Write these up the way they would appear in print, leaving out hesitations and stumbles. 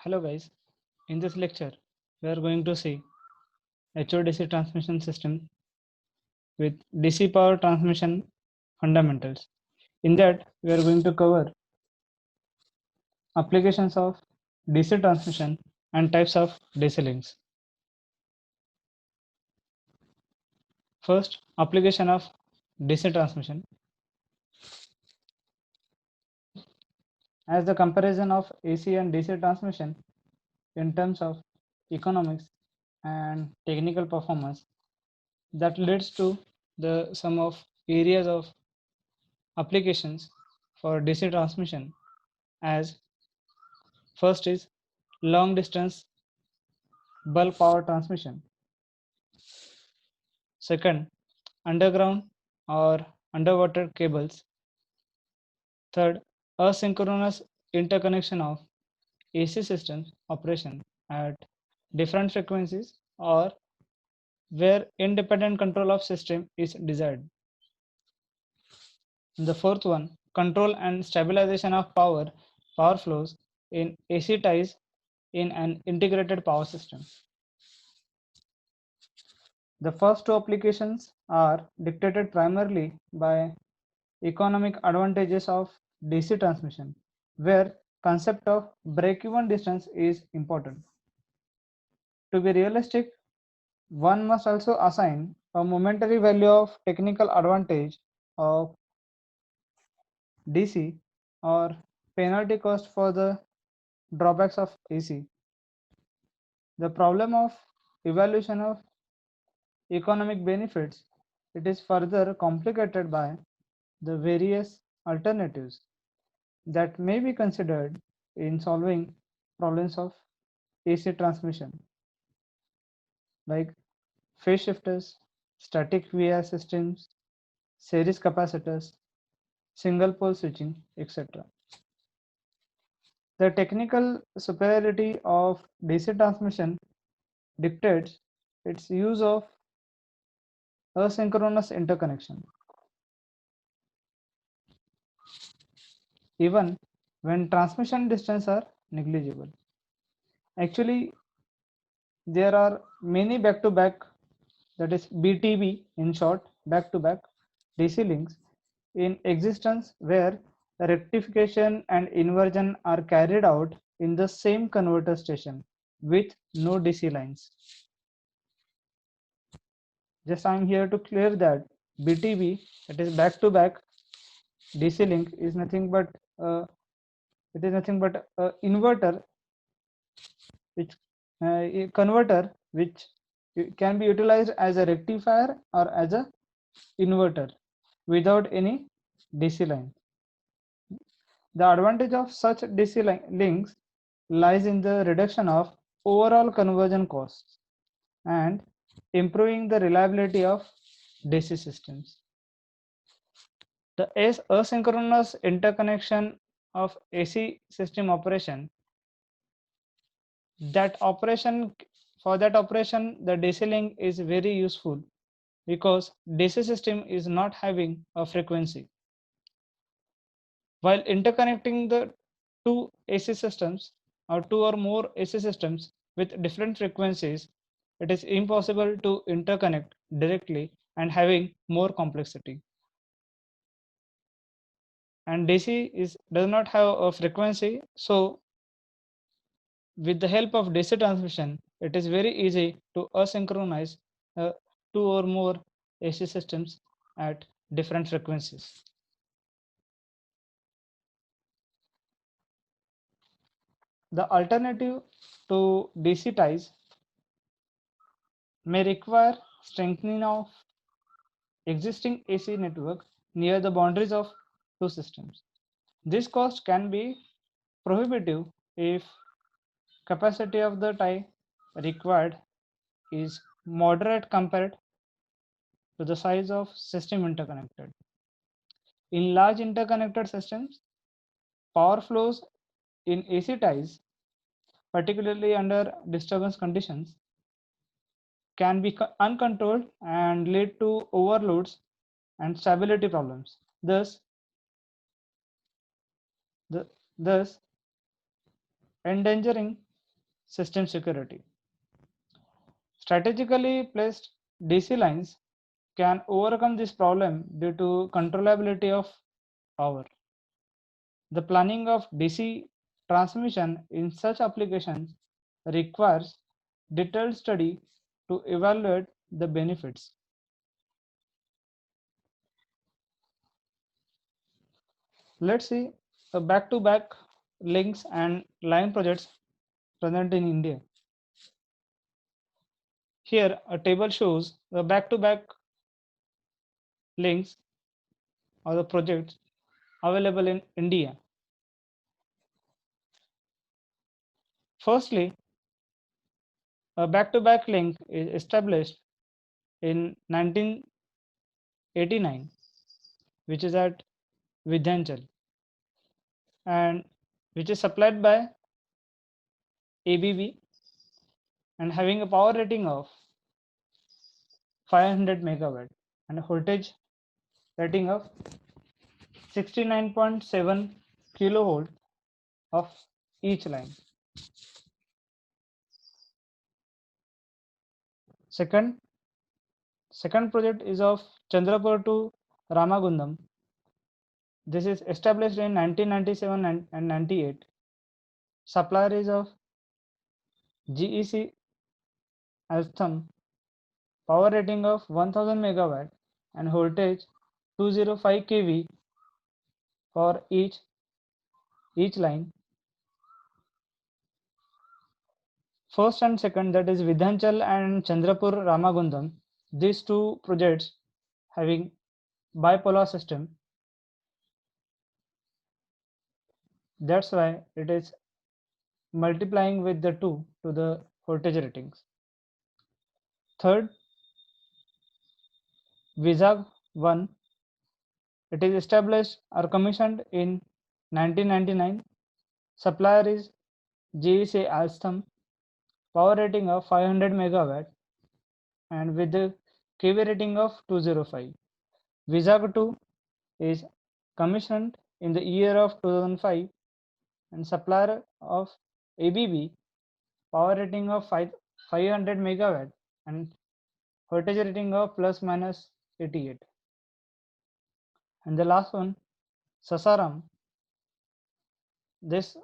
Hello guys, in this lecture we are going to see HODC transmission system with DC power transmission fundamentals. In that we are going to cover applications of DC transmission and types of DC links. First, application of DC transmission. As the comparison of AC and DC transmission in terms of economics and technical performance that leads to the sum of areas of applications for DC transmission as first is long distance bulk power transmission, second underground or underwater cables, third asynchronous interconnection of AC systems operation at different frequencies or where independent control of system is desired. The fourth one, control and stabilization of power flows in AC ties in an integrated power system. The first two applications are dictated primarily by economic advantages of DC transmission, where concept of break-even distance is important. To be realistic, one must also assign a momentary value of technical advantage of DC or penalty cost for the drawbacks of AC. The problem of evaluation of economic benefits, it is further complicated by the various alternatives that may be considered in solving problems of AC transmission, like phase shifters, static VI systems, series capacitors, single pole switching, etc. The technical superiority of DC transmission dictates its use of asynchronous interconnection. Even when transmission distance are negligible. Actually, there are many back-to-back, that is BTB in short, back-to-back DC links in existence where rectification and inversion are carried out in the same converter station with no DC lines. Just I am here to clear that BTB, that is back-to-back DC link, is nothing but inverter which a converter which can be utilized as a rectifier or as a inverter without any DC line. The advantage of such DC links lies in the reduction of overall conversion costs and improving the reliability of DC systems. The asynchronous interconnection of AC system operation, for that operation the DC link is very useful because DC system is not having a frequency. While interconnecting the two AC systems or two or more AC systems with different frequencies, it is impossible to interconnect directly and having more complexity. And DC does not have a frequency, so with the help of DC transmission, it is very easy to asynchronize two or more AC systems at different frequencies. The alternative to DC ties may require strengthening of existing AC network near the boundaries of two systems. This cost can be prohibitive if capacity of the tie required is moderate compared to the size of system interconnected. In large interconnected systems, power flows in AC ties, particularly under disturbance conditions, can be uncontrolled and lead to overloads and stability problems. Thus endangering system security. Strategically placed DC lines can overcome this problem due to controllability of power. The planning of DC transmission in such applications requires detailed study to evaluate the benefits. Let's see the back-to-back links and line projects present in India. Here, a table shows the back-to-back links or the projects available in India. Firstly, a back-to-back link is established in 1989, which is at Vidyanchal, and which is supplied by ABB and having a power rating of 500 megawatt and a voltage rating of 69.7 kilovolt of each line. Second project is of Chandrapur to Ramagundam. This is established in 1997 and 98. Supplier is of GEC Alstom, power rating of 1000 megawatt and voltage 205 kV for each line. First and second, that is Vidhanchal and Chandrapur Ramagundam, these two projects having bipolar system. That's why it is multiplying with the 2 to the voltage ratings. Third, Vizag 1, it is established or commissioned in 1999. Supplier is GEC Alstom, power rating of 500 megawatt and with the kV rating of 205. Vizag 2 is commissioned in the year of 2005 and supplier of ABB, power rating of 500 megawatt and voltage rating of plus minus 88. And the last one, Sasaram. This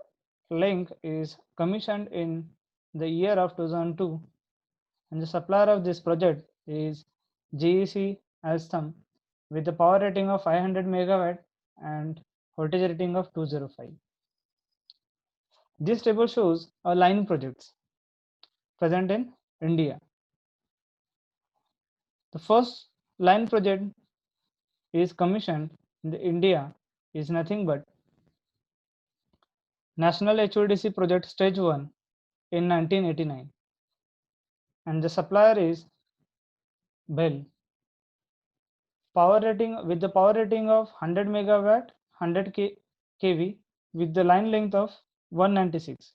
link is commissioned in the year of 2002 and the supplier of this project is GEC Alstom with the power rating of 500 megawatt and voltage rating of 205. This table shows a line projects present in India. The first line project is commissioned in India is nothing but National HVDC Project Stage 1 in 1989 and the supplier is BEL. Power rating with the power rating of 100 megawatt 100 kV with the line length of 196.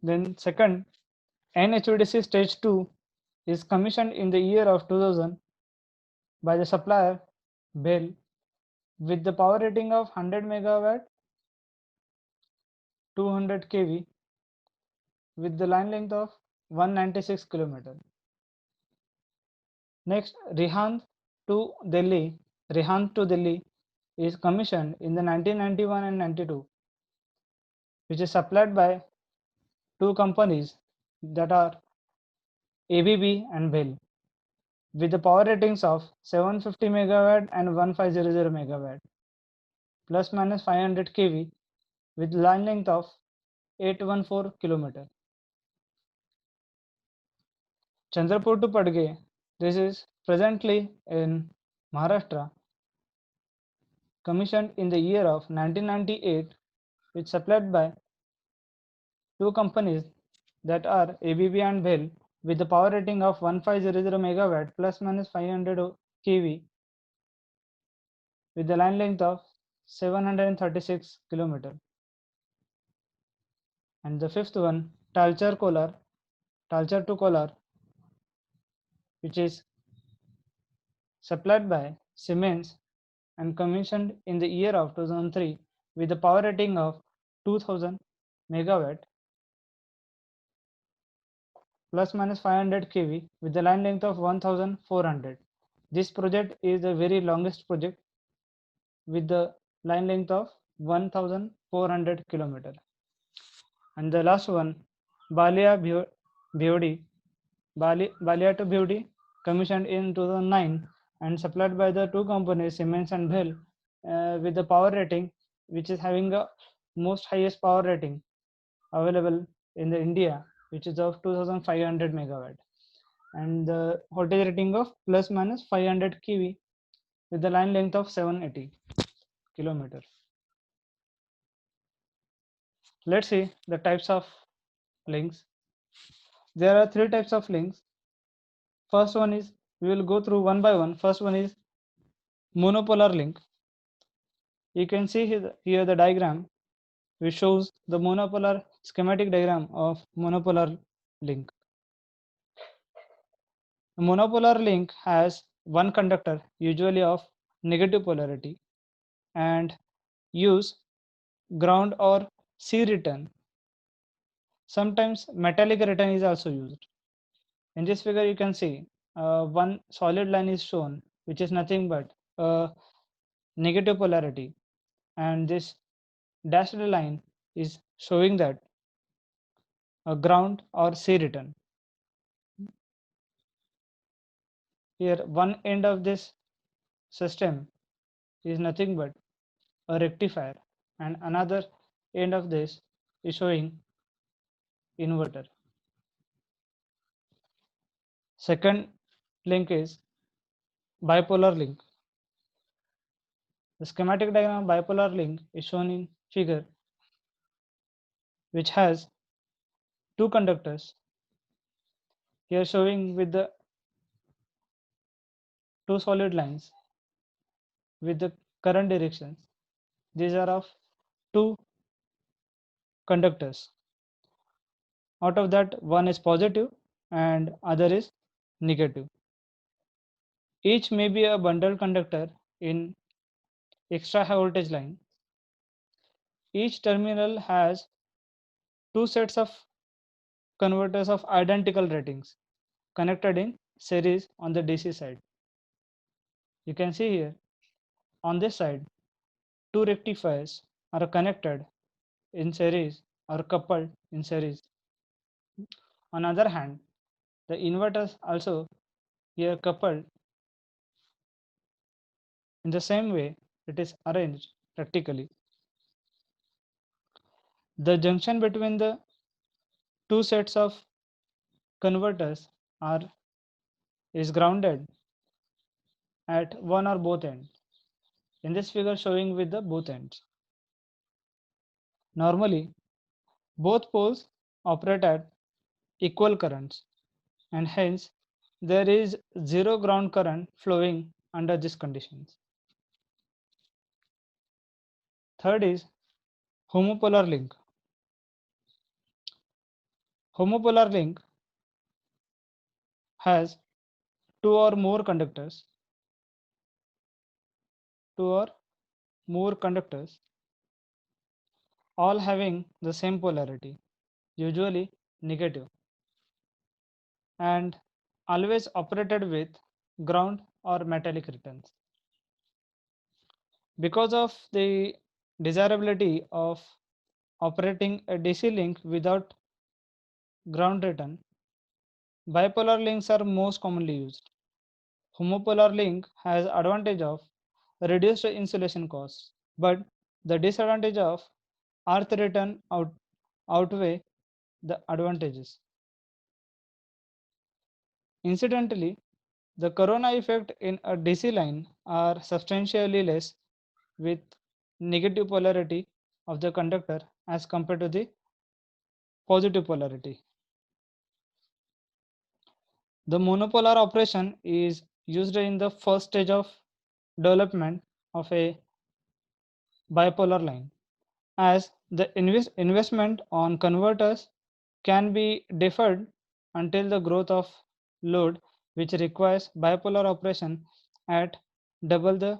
Then second, NHVDC Stage 2 is commissioned in the year of 2000 by the supplier BEL with the power rating of 100 megawatt 200 kV with the line length of 196 km. Next, Rihand to Delhi is commissioned in the 1991 and 92, which is supplied by two companies that are ABB and BEL with the power ratings of 750 megawatt and 1500 megawatt plus minus 500 kV with line length of 814 km. Chandrapur to Padge, this is presently in Maharashtra, commissioned in the year of 1998, which supplied by two companies that are ABB and BEL with the power rating of 1500 megawatt plus minus 500 kV with the line length of 736 km. And the fifth one, Talcher to Kolar, which is supplied by Siemens and commissioned in the year of 2003 with a power rating of 2000 megawatt plus minus 500 kV with the line length of 1400. This project is the very longest project with the line length of 1400 kilometer. And the last one, Balia Bhiodi, Balia to Bhiodi, commissioned in 2009 and supplied by the two companies Siemens and Bell with the power rating which is having a most highest power rating available in the India, which is of 2500 megawatt, and the voltage rating of plus minus 500 kV with the line length of 780 kilometers. Let's see the types of links. There are three types of links. First one is, we will go through one by one. First one is monopolar link. You can see here the diagram which shows the monopolar schematic diagram of monopolar link. A monopolar link has one conductor, usually of negative polarity, and use ground or C return. Sometimes metallic return is also used. In this figure, you can see one solid line is shown, which is nothing but negative polarity, and this dashed line is showing that a ground or C return. Here, one end of this system is nothing but a rectifier, and another end of this is showing inverter. Second link is bipolar link. The schematic diagram of bipolar link is shown in figure, which has two conductors. Here showing with the two solid lines with the current directions. These are of two conductors. Out of that, one is positive and other is negative. Each may be a bundled conductor in extra high voltage line. Each terminal has two sets of converters of identical ratings connected in series on the DC side. You can see here on this side, two rectifiers are connected in series or coupled in series. On the other hand, the inverters also here coupled in the same way it is arranged practically. The junction between the two sets of converters is grounded at one or both ends. In this figure showing with the both ends. Normally, both poles operate at equal currents, and hence there is zero ground current flowing under these conditions. Third is homopolar link. Homopolar link has two or more conductors, all having the same polarity, usually negative, and always operated with ground or metallic returns. Because of the desirability of operating a DC link without ground return, bipolar links are most commonly used. Homopolar link has advantage of reduced insulation costs, but the disadvantage of earth return outweigh the advantages. Incidentally, the corona effect in a DC line are substantially less with negative polarity of the conductor as compared to the positive polarity. The monopolar operation is used in the first stage of development of a bipolar line, as the investment on converters can be deferred until the growth of load, which requires bipolar operation at double the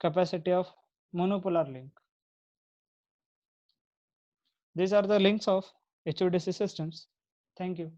capacity of monopolar link. These are the links of HVDC systems. Thank you.